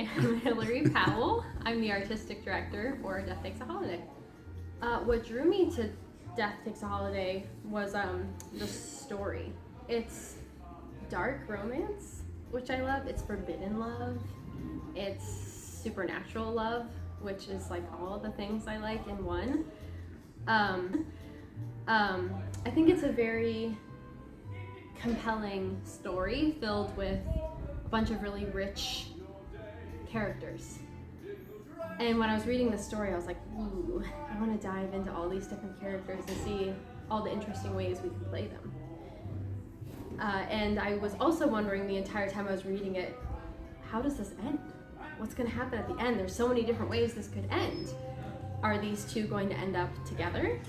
am Hilary Powell. I'm the artistic director for Death Takes a Holiday. What drew me to Death Takes a Holiday was the story. It's dark romance, which I love. It's forbidden love. It's supernatural love, which is like all the things I like in one. I think it's a very compelling story filled with a bunch of really rich characters. And when I was reading the story, I was like, ooh, I want to dive into all these different characters and see all the interesting ways we can play them. And I was also wondering the entire time I was reading it, how does this end? What's going to happen at the end? There's so many different ways this could end. Are these two going to end up together?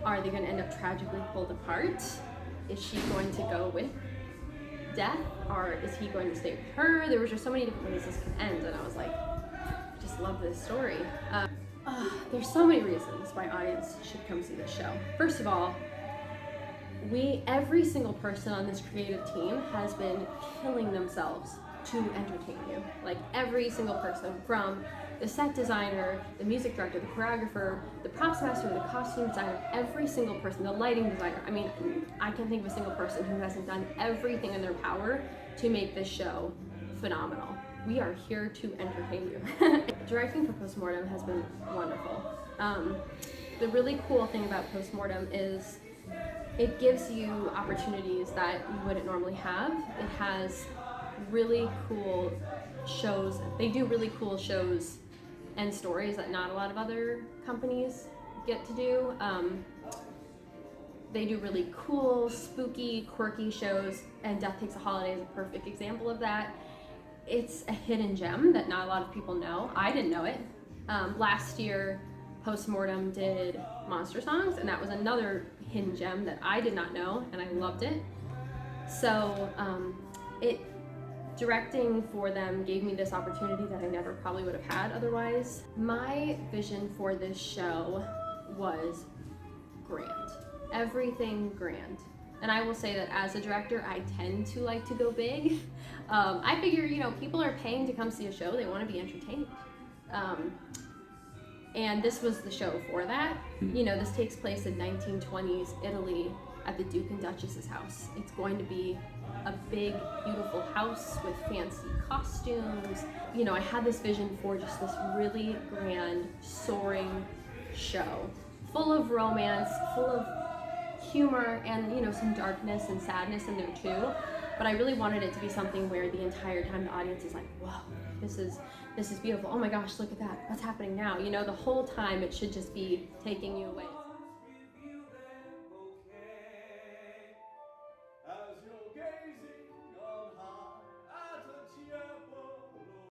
Are they going to end up tragically pulled apart? Is she going to go with death, or is he going to stay with her? There was just so many different ways this could end, and I was like, I just love this story. There's so many reasons why audience should come see this show. First of all, every single person on this creative team has been killing themselves to entertain you. Like every single person, from the set designer, the music director, the choreographer, the props master, the costume designer, every single person, the lighting designer. I mean, I can't think of a single person who hasn't done everything in their power to make this show phenomenal. We are here to entertain you. Directing for Postmortem has been wonderful. The really cool thing about Postmortem is it gives you opportunities that you wouldn't normally have. It has really cool shows. They do really cool shows and stories that not a lot of other companies get to do. They do really cool, spooky, quirky shows, and Death Takes a Holiday is a perfect example of that. It's a hidden gem that not a lot of people know. I didn't know it. Last year, Postmortem did Monster Songs, and that was another hidden gem that I did not know, and I loved it. So directing for them gave me this opportunity that I never probably would have had otherwise. My vision for this show was grand. Everything grand. And I will say that as a director, I tend to like to go big. I figure, people are paying to come see a show. They want to be entertained. And this was the show for that. This takes place in 1920s Italy at the Duke and Duchess's house. It's going to be a big, beautiful house with fancy costumes. I had this vision for just this really grand, soaring show, full of romance, full of humor, and some darkness and sadness in there too. But I really wanted it to be something where the entire time the audience is like, whoa, this is beautiful. Oh my gosh, look at that. What's happening now? The whole time it should just be taking you away.